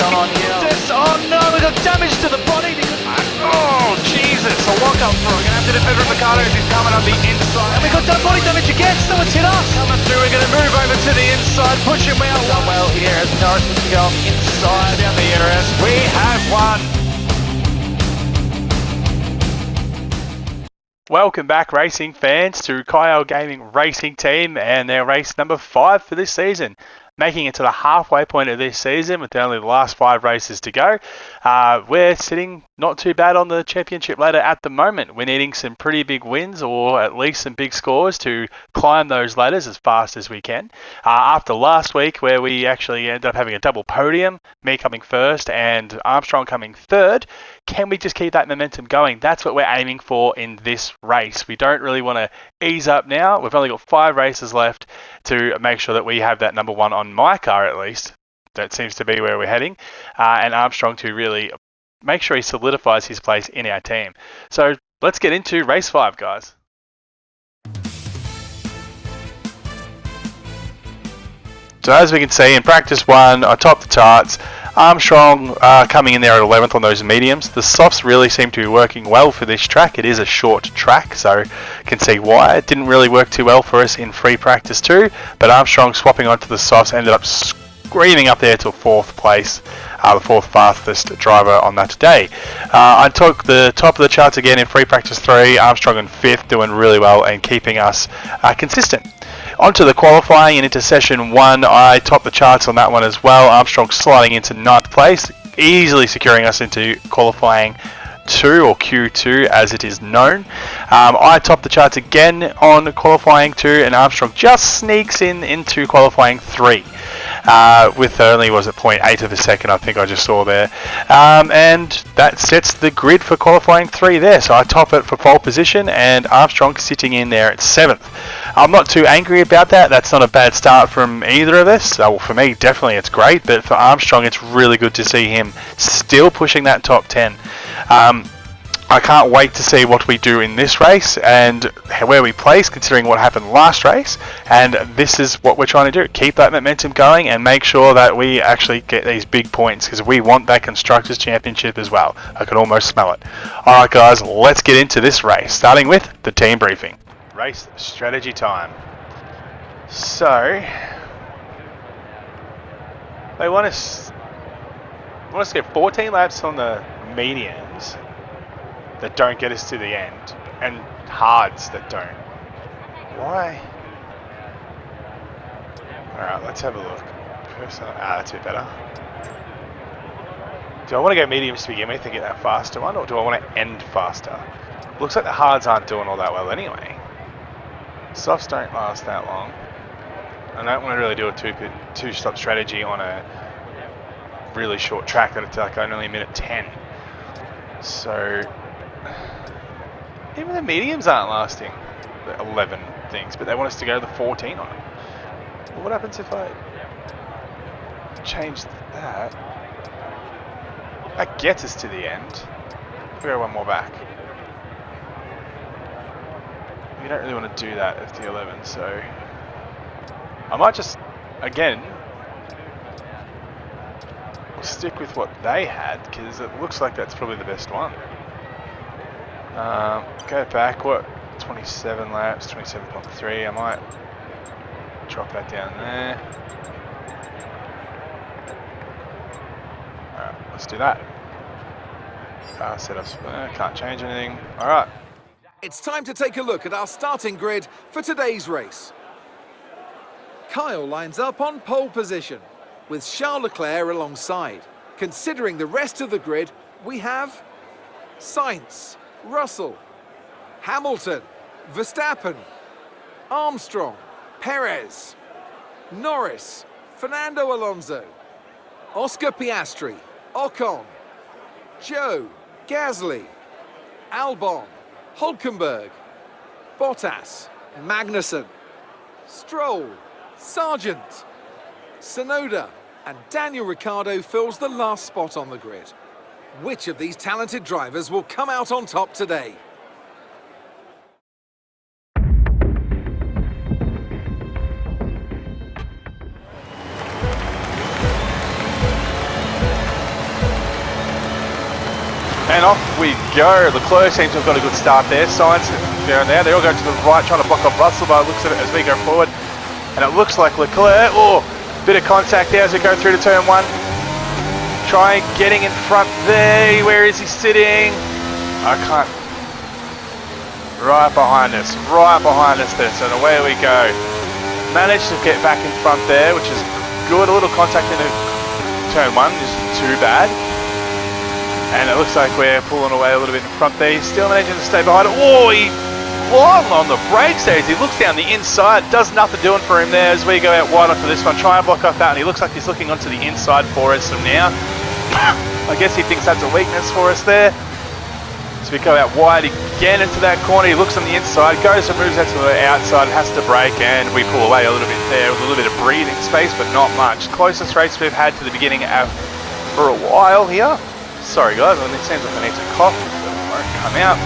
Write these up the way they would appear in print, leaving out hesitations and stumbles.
going on here? Oh no, we got damage to the body because... Oh, Jesus. A walk-up through. We're going to have to defend Ricardo as he's coming on the inside. And we got that body damage again. Someone's hit us. Coming through. We're going to move over to the inside. Push him out. Done well here as Norris wants to go on the inside down the ERS. We have won. Welcome back, racing fans, to KEG Gaming Racing Team and their race number 5 for this season. Making it to the halfway point of this season with only the last 5 races to go. We're sitting not too bad on the championship ladder at the moment. We're needing some pretty big wins or at least some big scores to climb those ladders as fast as we can. After last week where we actually ended up having a double podium, me coming first and Armstrong coming third, can we just keep that momentum going? That's what we're aiming for in this race. We don't really want to ease up now. We've only got 5 races left to make sure that we have that number 1 on my car at least. That seems to be where we're heading. And Armstrong to really make sure he solidifies his place in our team. So let's get into race 5, guys. So as we can see in practice 1, I topped the charts. Armstrong coming in there at 11th on those mediums. The softs really seem to be working well for this track. It is a short track, so you can see why. It didn't really work too well for us in free practice 2, but Armstrong swapping onto the softs ended up screaming up there to 4th place, the 4th fastest driver on that day. I took the top of the charts again in free practice 3, Armstrong in 5th, doing really well and keeping us consistent. Onto the qualifying and into session 1, I topped the charts on that one as well. Armstrong sliding into 9th place, easily securing us into qualifying 2 or Q2 as it is known. I topped the charts again on qualifying 2 and Armstrong just sneaks into qualifying 3. With only, was it 0.8 of a second I think I just saw there. And that sets the grid for qualifying 3 there. So I top it for pole position and Armstrong sitting in there at 7th. I'm not too angry about that. That's not a bad start from either of us. Well, for me, definitely it's great. But for Armstrong, it's really good to see him still pushing that top 10. I can't wait to see what we do in this race and where we place, considering what happened last race. And this is what we're trying to do. Keep that momentum going and make sure that we actually get these big points because we want that Constructors' Championship as well. I can almost smell it. Alright guys, let's get into this race, starting with the team briefing. Race strategy time. So, they want us to get 14 laps on the mediums that don't get us to the end, and hards that don't. Why? Alright, let's have a look. That's a bit better. Do I want to go mediums to begin with to get that faster one, or do I want to end faster? Looks like the hards aren't doing all that well anyway. Softs don't last that long. I don't want to really do a two-stop strategy on a really short track that it's like only a minute 10. So even the mediums aren't lasting the 11 things, but they want us to go to the 14 on it. Well, what happens if I change that? That gets us to the end. If we go one more back. We don't really want to do that at the 11, so I might just, again, stick with what they had, because it looks like that's probably the best one. Go back, what, 27 laps, 27.3, I might drop that down there. Alright, let's do that. Setups, can't change anything. Alright. It's time to take a look at our starting grid for today's race. Kyle lines up on pole position, with Charles Leclerc alongside. Considering the rest of the grid, we have Sainz, Russell, Hamilton, Verstappen, Armstrong, Perez, Norris, Fernando Alonso, Oscar Piastri, Ocon, Joe, Gasly, Albon, Hulkenberg, Bottas, Magnussen, Stroll, Sargent, Tsunoda, and Daniel Ricciardo fills the last spot on the grid. Which of these talented drivers will come out on top today? And off we go. Leclerc seems to have got a good start there. Sainz there and there. They all go to the right, trying to block off Russell, but it looks at it as we go forward. And it looks like Leclerc, bit of contact there as we go through to turn 1. Trying getting in front there. Where is he sitting? I can't. Right behind us there. So away we go. Managed to get back in front there, which is good. A little contact into turn 1 isn't too bad. And it looks like we're pulling away a little bit in front there. He's still managing to stay behind it. He long on the brakes there as he looks down the inside. Does nothing doing for him there as we go out wide onto this one. Try and block off that, and he looks like he's looking onto the inside for us from now. I guess he thinks that's a weakness for us there. So we go out wide again into that corner. He looks on the inside, goes and moves out to the outside, has to brake, and we pull away a little bit there with a little bit of breathing space, but not much. Closest race we've had to the beginning for a while here. Sorry guys, it seems like I need to cough, but it won't come out.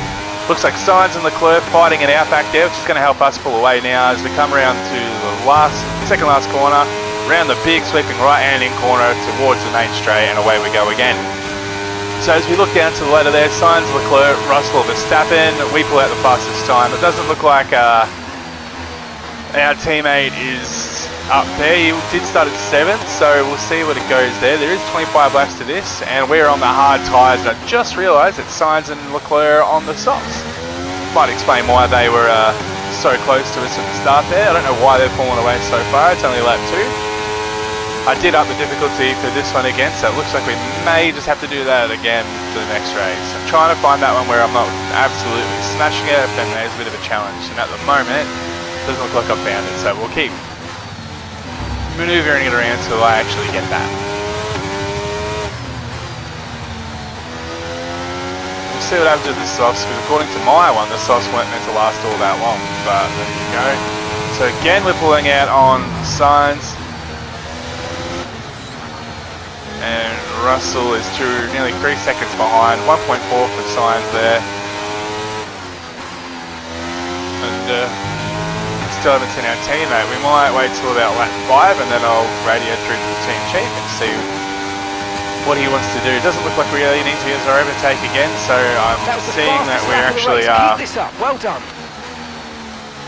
Looks like Sainz and Leclerc fighting it out back there, which is going to help us pull away now as we come around to the second last corner, around the big sweeping right-hand in corner towards the main straight, and away we go again. So as we look down to the ladder there, Sainz, Leclerc, Russell, Verstappen, we pull out the fastest time. It doesn't look like our teammate is up there. He did start at 7th, so we'll see what it goes there. There is 25 laps to this, and we're on the hard tyres. And I just realised that Sainz and Leclerc are on the softs. Might explain why they were so close to us at the start there. I don't know why they've fallen away so far. It's only lap 2. I did up the difficulty for this one again, so it looks like we may just have to do that again for the next race. I'm trying to find that one where I'm not absolutely smashing it, and there's a bit of a challenge. And at the moment, it doesn't look like I've found it, so we'll keep maneuvering it around until I actually get that. We'll see what happens with the softs, because according to my one, the softs weren't meant to last all that long, but there you go. So again, we're pulling out on Sainz, and Russell is nearly 3 seconds behind, 1.4 for Sainz there. And still haven't seen our teammate. We might wait till about lap 5 and then I'll radio through to the team chief and see what he wants to do. It doesn't look like we really need to use our overtake again, so I'm seeing that we're actually Keep this up. Well done.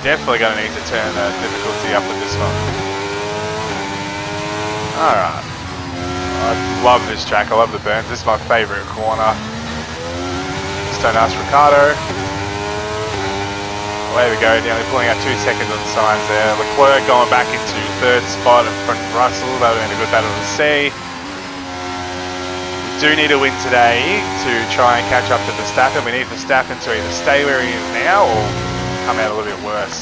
definitely going to need to turn the difficulty up with this one. Alright. I love this track, I love the burns. This is my favourite corner. Just don't ask Ricardo. Away we go, nearly pulling out 2 seconds on the signs there. Leclerc going back into 3rd spot in front of Russell. That would have been a good battle to see. We do need a win today to try and catch up to Verstappen. We need Verstappen to either stay where he is now or come out a little bit worse.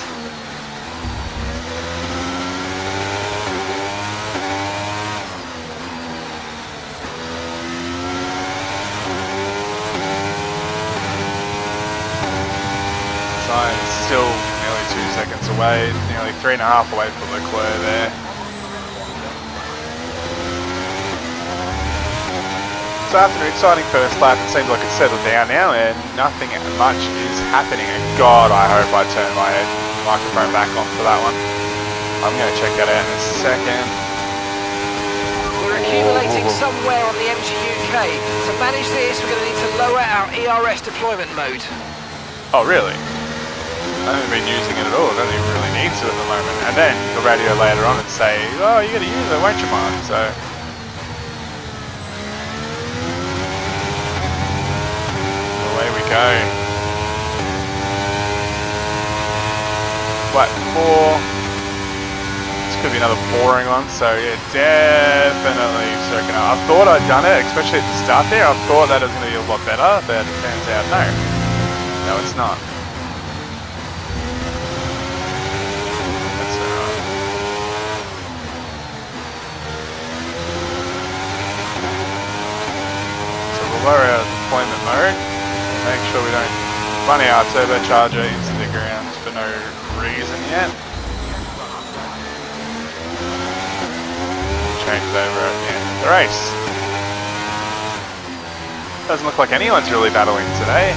Still nearly 2 seconds away, nearly 3.5 away from Leclerc there. So after an exciting first lap, it seems like it's settled down now and nothing much is happening. And God, I hope I turn my microphone back on for that one. I'm going to check that out in a second. We're accumulating somewhere on the MGUK. To manage this, we're going to need to lower our ERS deployment mode. Oh, really? I haven't been using it at all. I don't even really need to at the moment. And then the radio later on and say, oh, you're going to use it, won't you, Mark? So away we go. Flat 4. This could be another boring one. So yeah, definitely circling up. I thought I'd done it, especially at the start there. I thought that it was going to be a lot better, but it turns out no. No, it's not. Lower our deployment mode, make sure we don't run our turbocharger into the ground for no reason yet. Change it over at the end of the race. Doesn't look like anyone's really battling today.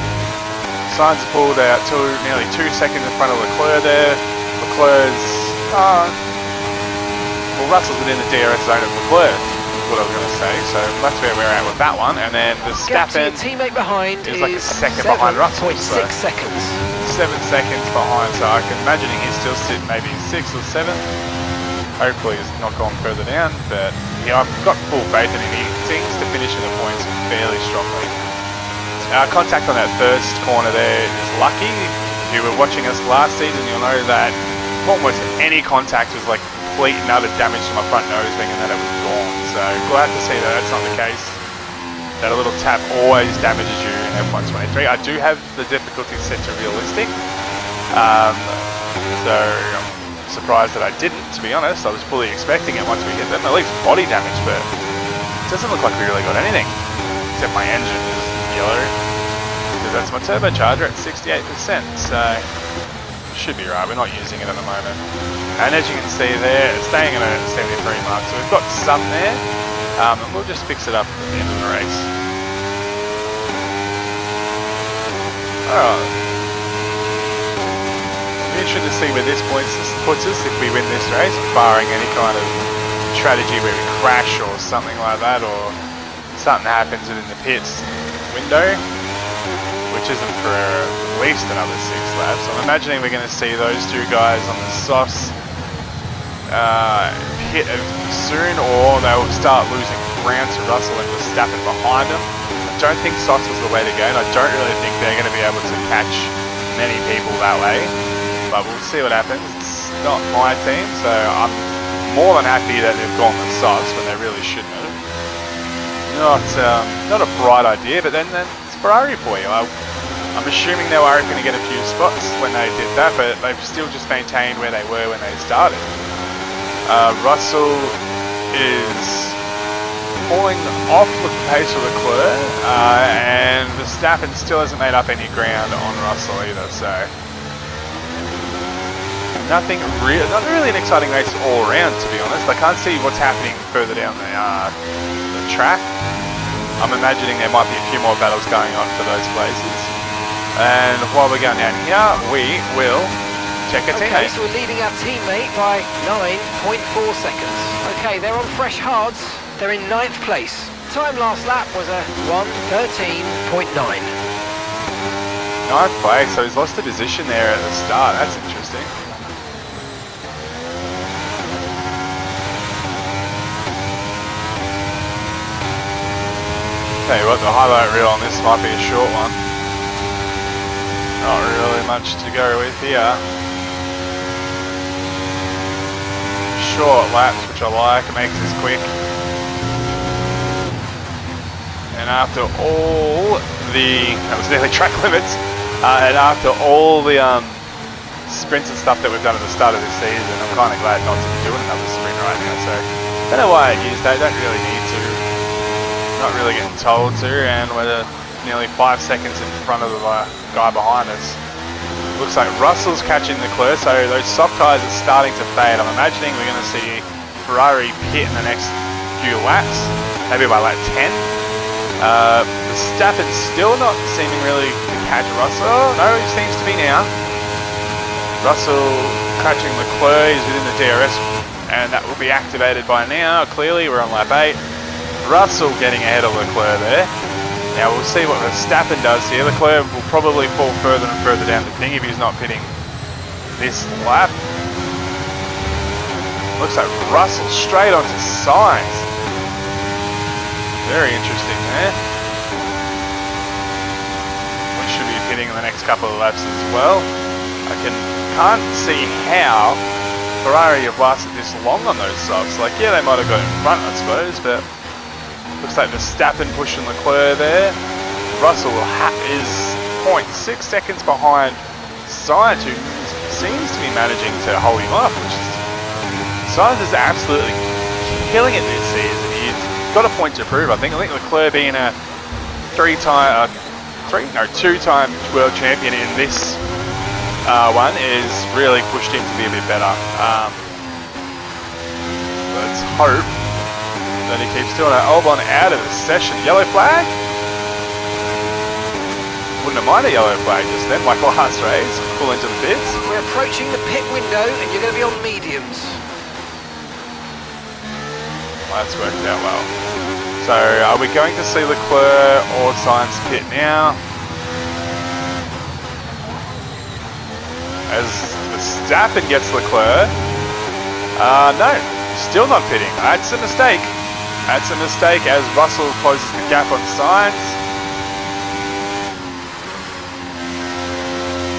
Sainz pulled out nearly 2 seconds in front of Leclerc there. Leclerc's, well, Russell's within the DRS zone of Leclerc, is what I was going to say. So that's where we're at with that one. And then the Gap to your Verstappen teammate behind is is like a second behind Russell. 7.6 So seconds. 7 seconds behind. So I can imagine he's still sitting maybe 6th or 7th. Hopefully he's not gone further down, but yeah, I've got full faith in him. He seems to finish in the points fairly strongly. Contact on that first corner there is lucky. If you were watching us last season, you'll know that almost any contact was like complete and utter damage to my front nose ring and that it was gone. So glad to see that that's not the case. That a little tap always damages you in F1 23. I do have the difficulty set to realistic. So I'm surprised that I didn't, to be honest. I was fully expecting it once we hit them, at least body damage, but it doesn't look like we really got anything. Except my engine is yellow, because that's my turbocharger at 68%, so should be right. We're not using it at the moment. And as you can see there, it's staying at a 73 mark, so we've got some there, and we'll just fix it up at the end of the race. Alright. Interesting to see where this puts us if we win this race, barring any kind of strategy where we crash or something like that, or something happens within the pits window, which isn't for at least another 6 laps. I'm imagining we're going to see those two guys on the softs hit soon, or they will start losing ground to Russell and Verstappen behind them. I don't think softs is the way to go, and I don't really think they're going to be able to catch many people that way. But we'll see what happens. It's not my team, so I'm more than happy that they've gone the softs when they really shouldn't have. Not a bright idea, but then it's Ferrari for you. I'm assuming they were hoping to get a few spots when they did that, but they've still just maintained where they were when they started. Russell is falling off the pace of Leclerc, and Verstappen still hasn't made up any ground on Russell either, so not really an exciting race all around, to be honest. I can't see what's happening further down the track. I'm imagining there might be a few more battles going on for those places. And while we're going down here, we will check our teammate. Okay, so we're leading our teammate by 9.4 seconds. Okay, they're on fresh hards. They're in 9th place. Time last lap was a 1:13.9. 9th place, so he's lost a position there at the start. That's interesting. Tell you what, the highlight reel on this might be a short one. Not really much to go with here. Short laps, which I like, it makes this quick. And after all that was nearly track limits, and after all the sprints and stuff that we've done at the start of this season, I'm kind of glad not to be doing another sprint right now. So, don't know why I used that, don't really need to. Not really getting told to, and we're nearly 5 seconds in front of the guy behind us. Looks like Russell's catching Leclerc, so those soft tyres are starting to fade. I'm imagining we're going to see Ferrari pit in the next few laps, maybe by lap 10. Verstappen's still not seeming really to catch Russell. No, he seems to be now. Russell catching Leclerc, he's within the DRS, and that will be activated by now. Clearly, we're on lap 8. Russell getting ahead of Leclerc there. Now we'll see what Verstappen does here. Leclerc will probably fall further and further down the thing if he's not pitting this lap. Looks like Russell straight onto Sainz. Very interesting there. We should be pitting in the next couple of laps as well. I can't see how Ferrari have lasted this long on those softs. Like, yeah, they might have got in front, I suppose, but looks like Verstappen pushing Leclerc there. Russell is 0.6 seconds behind Sainz, who seems to be managing to hold him off. Sainz is absolutely killing it this season. He's got a point to prove, I think. Leclerc being a two-time world champion in this one is really pushed him to be a bit better. Let's hope that he keeps doing it. Albon out of the session. Yellow flag? Wouldn't have minded a yellow flag just then, like last race. Pull into the pits. We're approaching the pit window and you're going to be on mediums. Well, that's worked out well. So are we going to see Leclerc or Sainz pit now? As Verstappen gets Leclerc. No, still not pitting. That's a mistake. That's a mistake as Russell closes the gap on Sainz.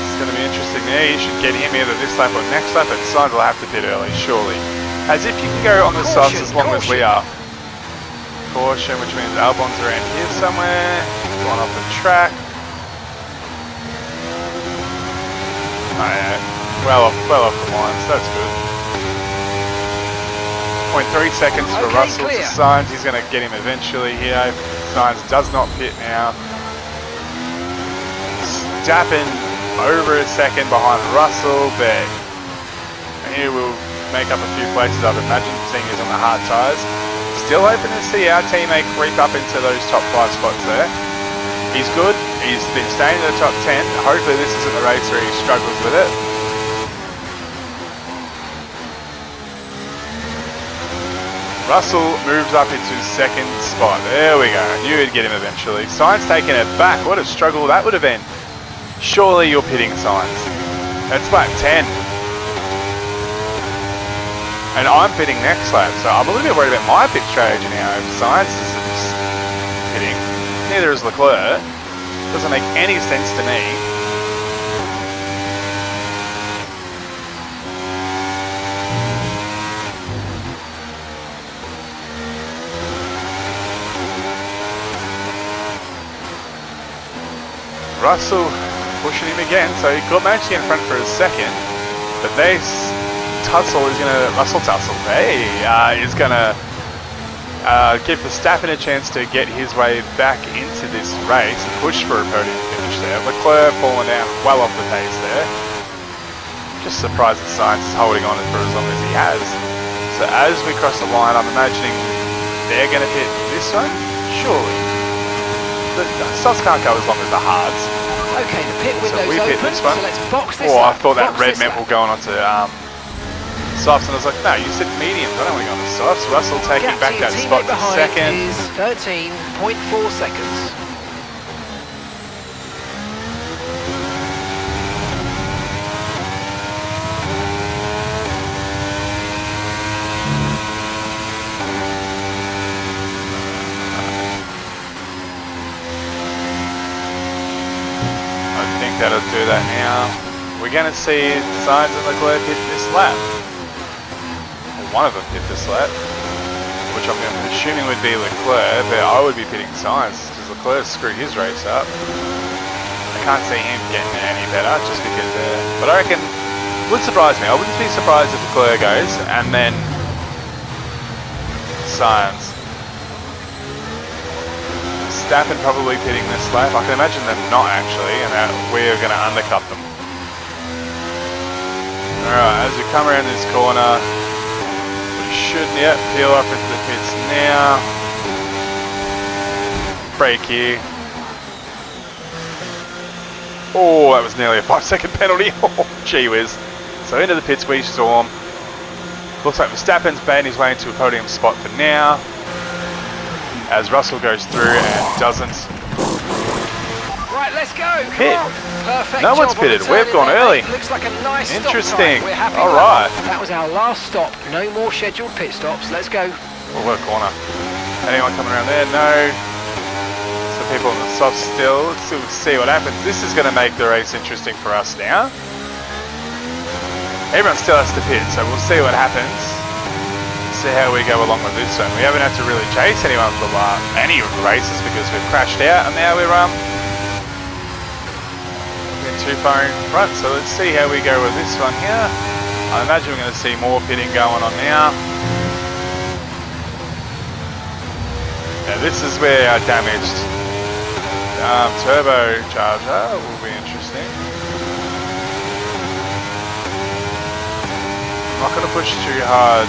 It's going to be interesting there. You should get him either this lap or next lap, but Sainz will have to pit early, surely. As if you can go on the softs as long as we are. Caution, which means Albon's around here somewhere. Going off the track. Oh yeah, well off the lines, that's good. 0.3 seconds for Russell to Sainz, he's going to get him eventually here. Sainz does not pit now. Verstappen over a second behind Russell, but he will make up a few places, I'd imagine, seeing he's on the hard tyres. Still hoping to see our teammate creep up into those top 5 spots there. He's good. He's been staying in the top 10. Hopefully this isn't the race where he struggles with it. Russell moves up into 2nd spot. There we go. I knew he'd get him eventually. Sainz taking it back. What a struggle that would have been. Surely you're pitting Sainz. That's lap 10. And I'm pitting next lap, so I'm a little bit worried about my pit strategy now. If Sainz is pitting, neither is Leclerc. Doesn't make any sense to me. Russell pushing him again, so he got managed to get in front for a second, but Russell Tussle, is going to give Verstappen a chance to get his way back into this race and push for a podium finish there. Leclerc falling down well off the pace there. Just surprised that Sainz is holding on for as long as he has. So as we cross the line, I'm imagining they're going to hit this one, surely. The softs can't go as long as the hards. Okay, the pit window's so we pit open, this one. so let's box this I lap, thought that box red this meant lap. we're going on to softs, and I was like, no, you said mediums, I don't want to go on the softs. Russell taking Gap back to your that spot teammate to behind second. is 13.4 seconds. I think that'll do that now. We're going to see Sainz and Leclerc hit this lap. Or one of them hit this lap, which I'm assuming would be Leclerc, but I would be pitting Sainz because Leclerc screwed his race up. I can't see him getting any better just because but I reckon it would surprise me. I wouldn't be surprised if Leclerc goes and then Sainz. Verstappen probably pitting this lap. I can imagine them not actually, and that we are going to undercut them. Alright, as we come around this corner, we should peel off into the pits now. Brake here. Oh, that was nearly a 5-second penalty. Oh, gee whiz. So into the pits we storm. Looks like Verstappen's banned his way into a podium spot for now, as Russell goes through and doesn't. Right, let's go. Come Pit. on. Perfect. No one's job on the pitted. turn We've in gone there, early. mate. Looks like a nice Interesting. stop time. We're happy All with right. that. That was our last stop. No more scheduled pit stops. Let's go. Oh, what a corner. Anyone coming around there? No. So people on the soft still. Let's see what happens. This is going to make the race interesting for us now. Everyone still has to pit, so we'll see what happens. See how we go along with this one. We haven't had to really chase anyone for any of the races because we've crashed out, and now we're too far in front. So let's see how we go with this one here. I imagine we're going to see more pitting going on now. Now this is where our damaged turbocharger will be interesting. I'm not going to push too hard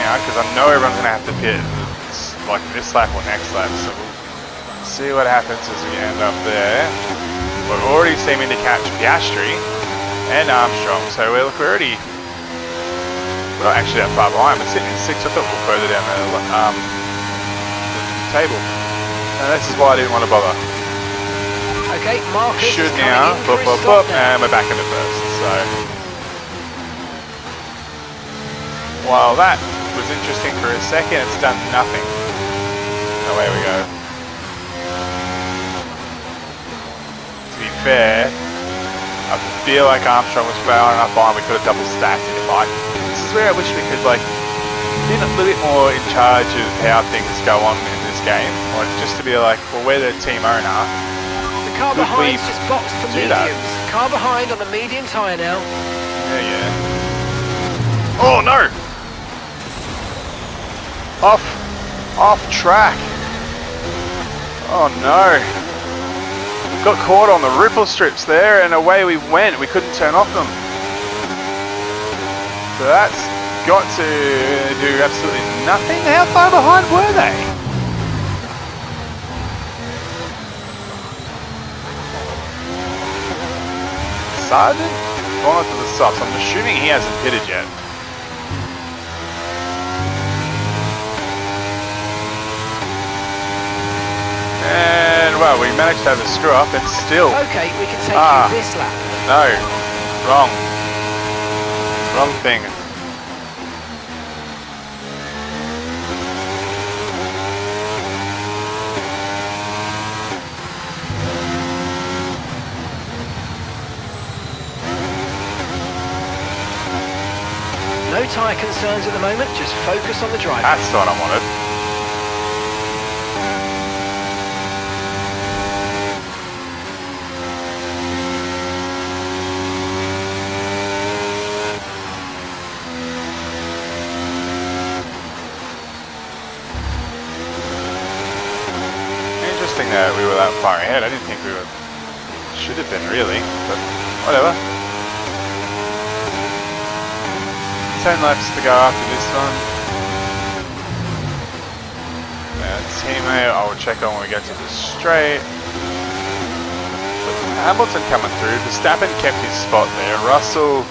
now because I know everyone's going to have to pit like this lap or next lap, so we'll see what happens as we end up there. We're already seeming to catch Piastri and Armstrong, so we're not actually that far behind. We're sitting in 6th. I thought we were further down the table. And this is why I didn't want to bother. Okay, Marcus Shoot is coming now, in for boop, his boop, stop boop, now. and we're back into first. So, while that was interesting for a second, it's done nothing. Away we go. To be fair, I feel like Armstrong was far enough behind, we could have double stacked it if I. This is where I wish we could like be a little bit more in charge of how things go on in this game, or just to be like, well, we're the team owner. The car Could we behind's just boxed for do mediums. that? Car behind on the medium tyre now. Yeah. Oh no! Off track. Oh no. Got caught on the ripple strips there and away we went. We couldn't turn off them. So that's got to do absolutely nothing. How far behind were they? Sargent? Gone onto the softs. I'm assuming he hasn't pitted yet. And well, we managed to have a screw up and still. Okay, we can take you this lap. No, wrong. Wrong thing. No tyre concerns at the moment, just focus on the drive. That's what I wanted. Interesting that we were that far ahead. I didn't think we were. Should have been really, but whatever. 10 laps to go after this one. Teammate, I will check on when we get to the straight. But Hamilton coming through. Verstappen kept his spot there. Russell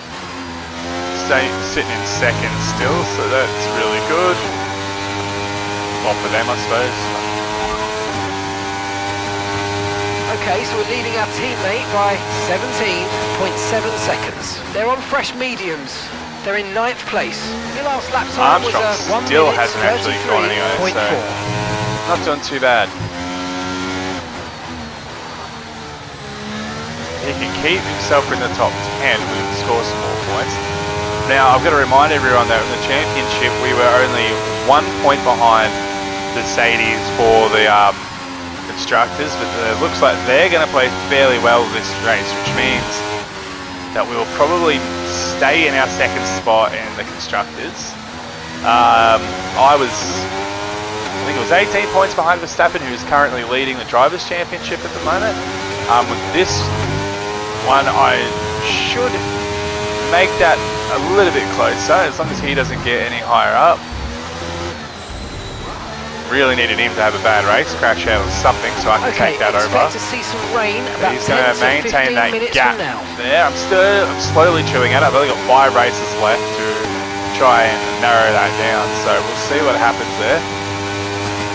sitting in second still, so that's really good. Well, for them, I suppose. Okay, so we're leading our teammate by 17.7 seconds. They're on fresh mediums. They're in 9th place. Your last lap time was Armstrong 1 still minute hasn't actually gone anywhere, so 33.4. not doing too bad. He can keep himself in the top 10 and score some more points. Now, I've got to remind everyone that in the championship, we were only 1 point behind Mercedes for the constructors, but it looks like they're going to play fairly well this race, which means that we will probably stay in our second spot in the constructors. I think it was 18 points behind Verstappen, who is currently leading the Drivers' Championship at the moment. With this one, I should make that a little bit closer, as long as he doesn't get any higher up. Really needed him to have a bad race, crash out or something, so I can take that over. Expect to see some rain about He's going to 10 to maintain 15 that minutes gap from now. there. I'm slowly chewing it. I've only got 5 races left to try and narrow that down, so we'll see what happens there.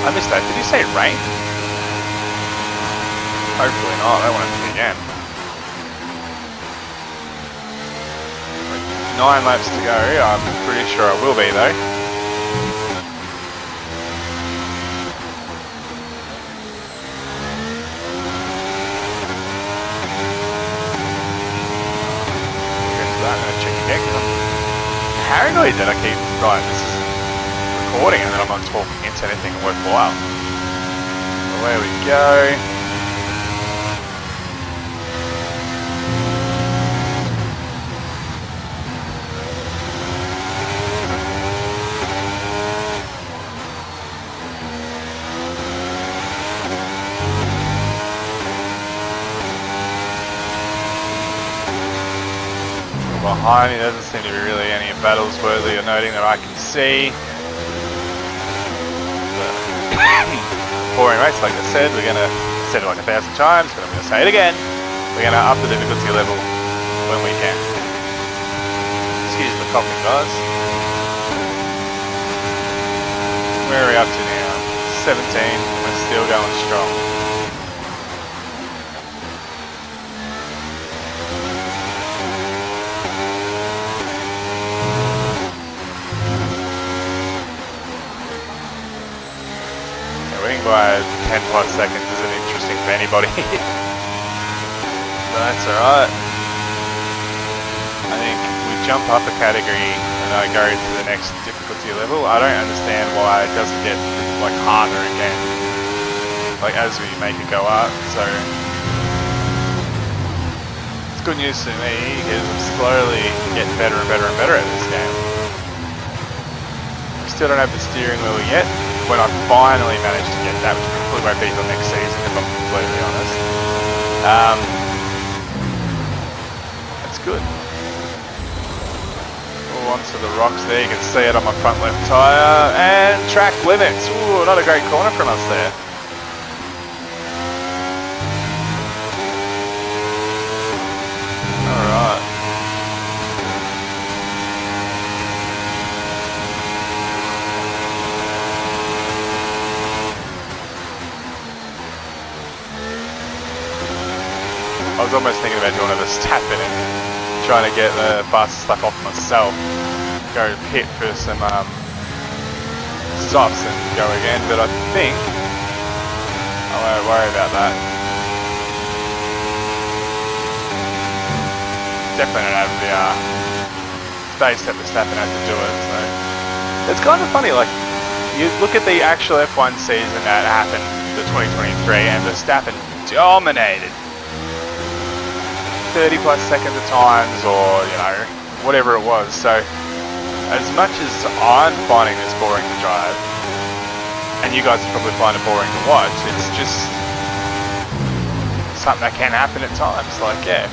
I missed that. Did you say rain? Hopefully not. I don't want it to be again. 9 laps to go. I'm pretty sure I will be though. Paranoid that I keep this is recording and that I'm not talking into anything worthwhile. Away we go. Behind me, there doesn't seem to be really any battles worthy of noting that I can see. Boring race, like I said, we're going to said it like 1,000 times, but I'm going to say it again. We're going to up the difficulty level when we can. Excuse the coughing, guys. Where are we up to now? 17. We're still going strong. Winning by 10 plus seconds isn't interesting for anybody. But that's alright. I think we jump up a category and I go to the next difficulty level. I don't understand why it doesn't get like harder again, like as we make it go up. So it's good news for me because I'm slowly getting better and better and better at this game. I still don't have the steering wheel yet. When I finally managed to get that, which probably won't be till next season if I'm completely honest. That's good. Oh, onto the rocks there, you can see it on my front left tyre, and track limits. Ooh, not a great corner from us there. Alright. I was almost thinking about doing a Verstappen and trying to get the fastest lap off myself. Go pit for some stops and go again, but I think I won't worry about that. Definitely don't have the space that Verstappen had to do it, so it's kind of funny, like you look at the actual F1 season that happened, the 2023, and Verstappen dominated. 30 plus seconds at times, or you know, whatever it was. So as much as I'm finding this boring to drive, and you guys probably find it boring to watch, it's just something that can happen at times. Like, yeah,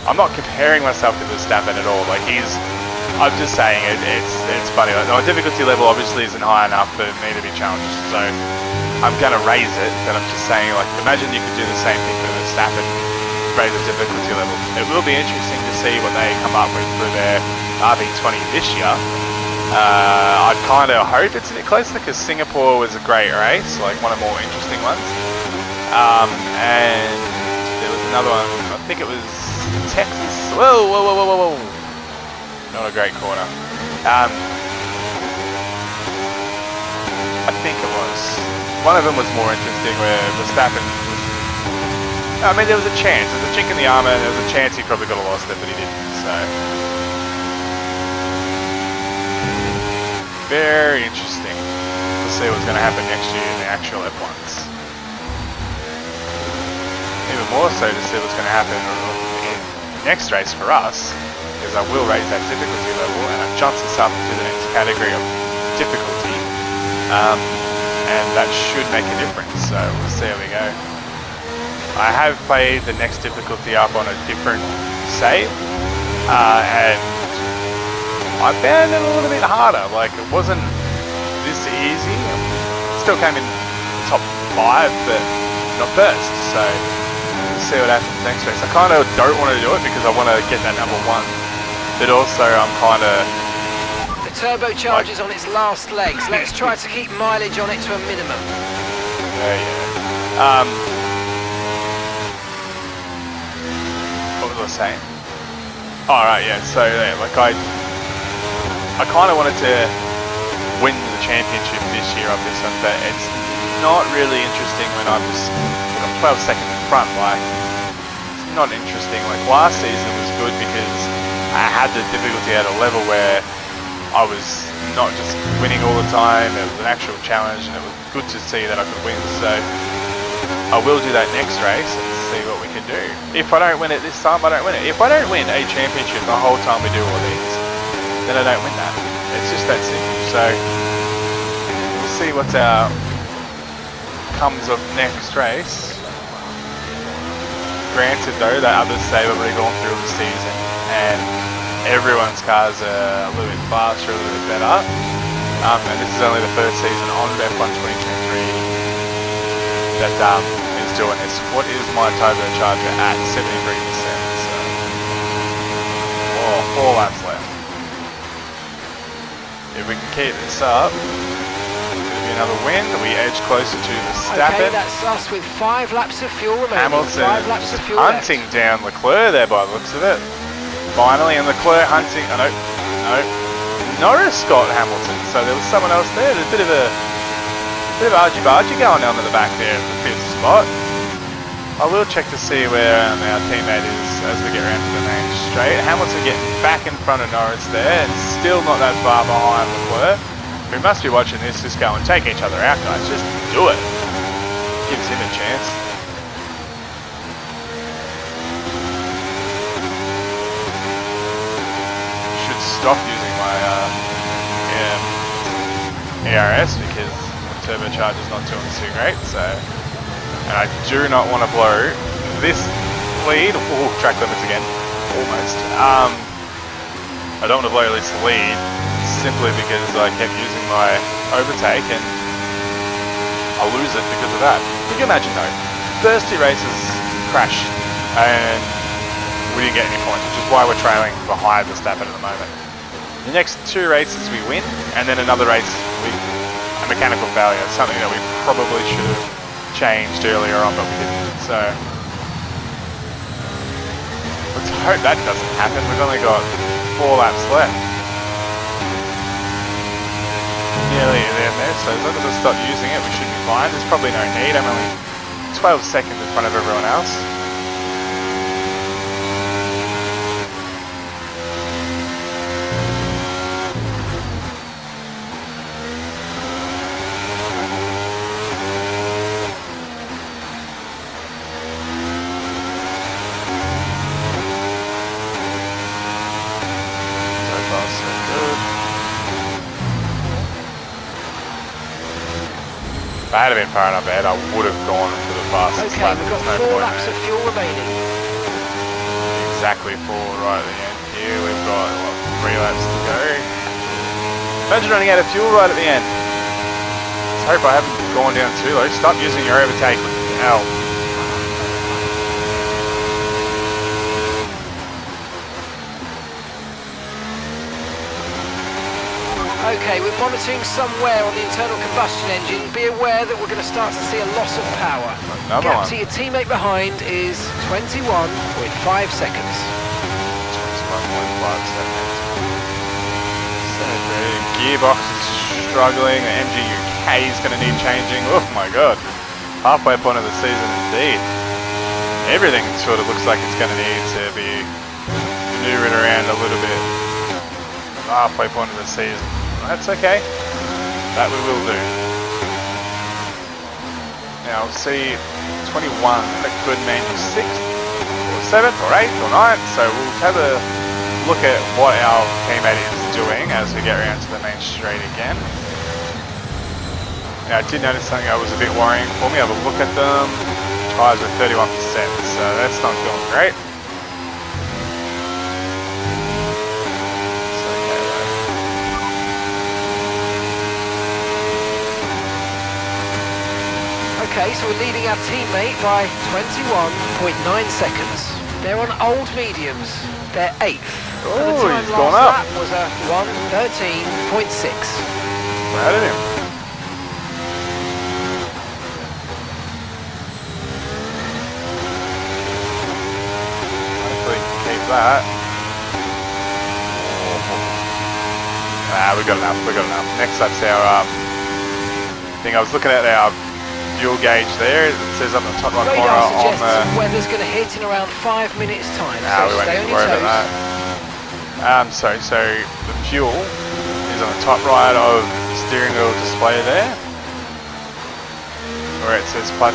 I'm not comparing myself to Verstappen at all. Like, I'm just saying it's funny. Like, my difficulty level obviously isn't high enough for me to be challenged, so I'm gonna raise it. But I'm just saying, like, imagine you could do the same thing for Verstappen. Raise the difficulty level. It will be interesting to see what they come up with for their RB20 this year. I'd kind of hope it's a bit closer because Singapore was a great race, like one of the more interesting ones. And there was another one, I think it was Texas. Whoa, whoa, whoa, whoa, whoa. Not a great corner. I think it was. One of them was more interesting where Verstappen was, I mean, there was a chance. There was a chink in the armour, and there was a chance he probably could have lost it, but he didn't. So, very interesting to see what's going to happen next year in the actual F1s. Even more so to see what's going to happen in the next race for us, because I will raise that difficulty level, and I've jumped us up to the next category of difficulty, and that should make a difference. So we'll see how we go. I have played the next difficulty up on a different save, and I found it a little bit harder. Like, it wasn't this easy. Still came in the top 5, but not first. So we'll see what happens next race. I kind of don't want to do it because I want to get that number 1, but also I'm kind of... The turbocharge is on its last legs. Let's try to keep mileage on it to a minimum. Yeah. What was I saying? Oh, right, yeah. So, yeah, like I kind of wanted to win the championship this year of this one, but it's not really interesting when I'm just 12 seconds in front. Like, it's not interesting. Like, last season was good because I had the difficulty at a level where I was not just winning all the time. It was an actual challenge, and it was good to see that I could win. So I will do that next race and see what we can do. If I don't win it this time, I don't win it. If I don't win a championship the whole time we do all these, then I don't win that. It's just that simple. So we'll see what comes of next race. Granted though, that others say we've already gone through the season and everyone's cars are a little bit faster, a little bit better. And this is only the first season on F1 2023 that is doing this. What is my turbocharger at? 73%. So, 4 laps left. If we can keep this up, it's going to be another win. We edge closer to Verstappen. Okay, that's us with 5 laps of fuel remaining. Hamilton 5 laps of fuel hunting left. down Leclerc there by the looks of it. Finally, and Leclerc hunting. Oh, no. Norris got Hamilton, so there was someone else there. There's a bit of argy-bargy going on in the back there at the 5th spot. I will check to see where our teammate is as we get around to the main straight. Hamilton getting back in front of Norris there, and still not that far behind Leclerc. We must be watching this just go and take each other out, guys. Just do it. Gives him a chance. Should stop using my ERS because the turbocharger's not doing too great. So, and I do not want to blow this lead. Oh, track limits again, almost. I don't want to blow this lead simply because I kept using my overtake and I'll lose it because of that. You can imagine though, first 2 races crashed and we didn't get any points, which is why we're trailing behind Verstappen at the moment. The next 2 races we win, and then another race a mechanical failure, something that we probably should have changed earlier on, but we didn't. So let's hope that doesn't happen. We've only got 4 laps left. Nearly there, so as long as I stop using it, we should be fine. There's probably no need. I'm only 12 seconds in front of everyone else. If I had been far enough ahead, I would have gone for the fastest Okay, lap. we've got There's no 4 point laps in of it. fuel remaining. Exactly 4 right at the end here. We've got 3 laps to go. Imagine running out of fuel right at the end. Let's hope I haven't gone down too low. Stop using your overtake. Ow. Okay, we're monitoring somewhere on the internal combustion engine. Be aware that we're going to start to see a loss of power. Another Gap one. to your teammate behind is 21.5 seconds. 21.5 seconds. So the gearbox is struggling. The MG UK is going to need changing. Oh my god. Halfway point of the season indeed. Everything sort of looks like it's going to need to be maneuvering around a little bit. Halfway point of the season. That's okay. That we will do. Now, see, 21, that could mean 6th, or 7th, or 8th, or 9th. So we'll have a look at what our teammate is doing as we get around to the main straight again. Now, I did notice something that was a bit worrying for me. Have a look at them. Tyres are 31%, so that's not going great. Okay, so we're leading our teammate by 21.9 seconds. They're on old mediums. They're 8th. Oh, the time he's gone last up. lap was a 1:13.6. Proud of him. Hopefully keep that. We got enough. Next up's our thing. I was looking at our fuel gauge there. It says up in the top right corner Radar on suggests the... weather's going to hit in around 5 minutes time. Nah, we so won't stay need on to your worry toes. about that. So the fuel is on the top right of the steering wheel display there, where it says +70.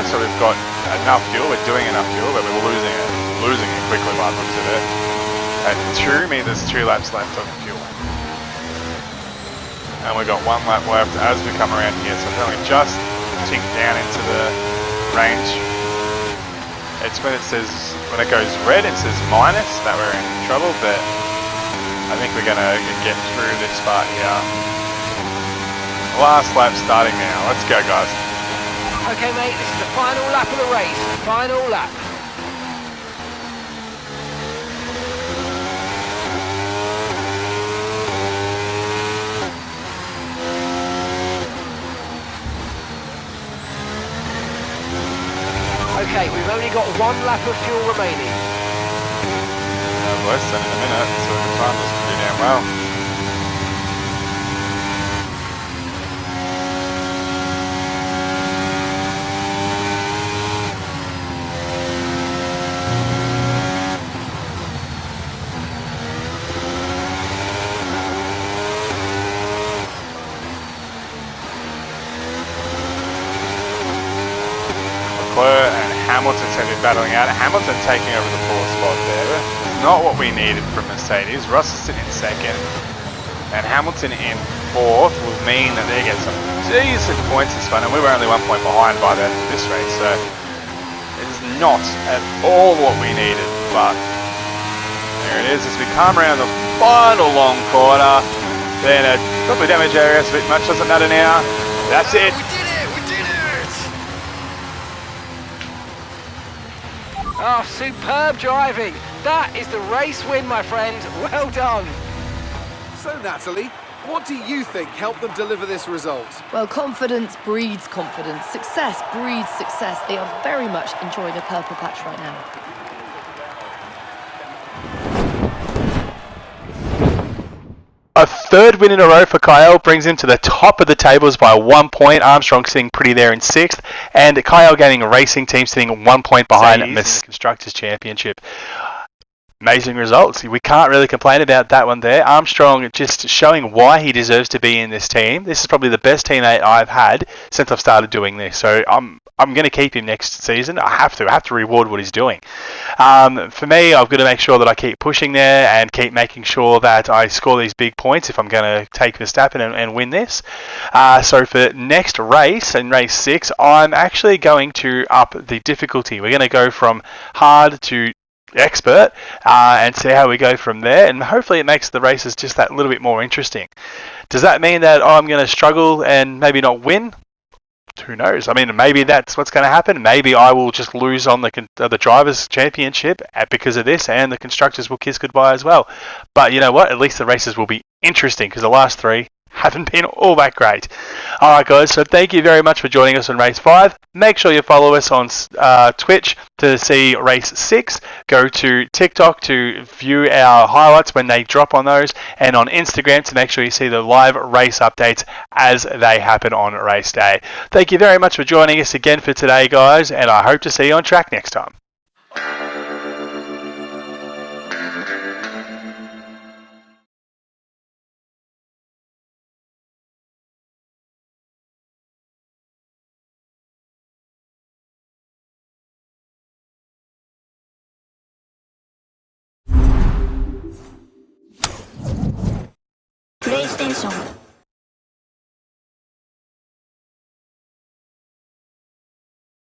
So we've got enough fuel. We're doing enough fuel, but we're losing it quickly by the looks of it. At 2 means there's 2 laps left of fuel, and we've got 1 lap left as we come around here. So we're only just ticked down into the range. It's when it says, when it goes red, it says minus, that we're in trouble, but I think we're gonna get through this part here. Last lap starting now. Let's go, guys. Okay, mate, this is the final lap of the race. Final lap. Okay, we've only got 1 lap of fuel remaining. Less than in a minute, so the time looks pretty damn well. Leclerc and Hamilton seem to be battling out. Hamilton taking over the 4th spot there. Not what we needed from Mercedes. Russell sitting in 2nd, and Hamilton in 4th will mean that they get some decent points this one, and we were only 1 point behind by the end of this race, so it is not at all what we needed, but there it is as we come around the final long corner. Then a probably damage area, so a bit much doesn't matter now. That's it. Oh, superb driving. That is the race win, my friend. Well done. So, Natalie, what do you think helped them deliver this result? Well, confidence breeds confidence. Success breeds success. They are very much enjoying a purple patch right now. A 3rd win in a row for Kyle brings him to the top of the tables by 1 point. Armstrong sitting pretty there in 6th, and Kyle getting a Racing Team sitting 1 point behind the Constructors' Championship. Amazing results. We can't really complain about that one there. Armstrong just showing why he deserves to be in this team. This is probably the best teammate I've had since I've started doing this. So I'm going to keep him next season. I have to reward what he's doing. For me, I've got to make sure that I keep pushing there and keep making sure that I score these big points if I'm going to take Verstappen and win this. So for next race, in race 6, I'm actually going to up the difficulty. We're going to go from hard to expert and see how we go from there, and hopefully it makes the races just that little bit more interesting. Does that mean that I'm going to struggle and maybe not win? Who knows? I mean, maybe that's what's going to happen. Maybe I will just lose on the Drivers' Championship because of this, and the Constructors will kiss goodbye as well. But you know what? At least the races will be interesting because the last 3 haven't been all that great. Alright guys, so thank you very much for joining us on race 5. Make sure you follow us on Twitch to see race 6. Go to TikTok to view our highlights when they drop on those, and on Instagram to make sure you see the live race updates as they happen on race day. Thank you very much for joining us again for today guys, and I hope to see you on track next time. PlayStation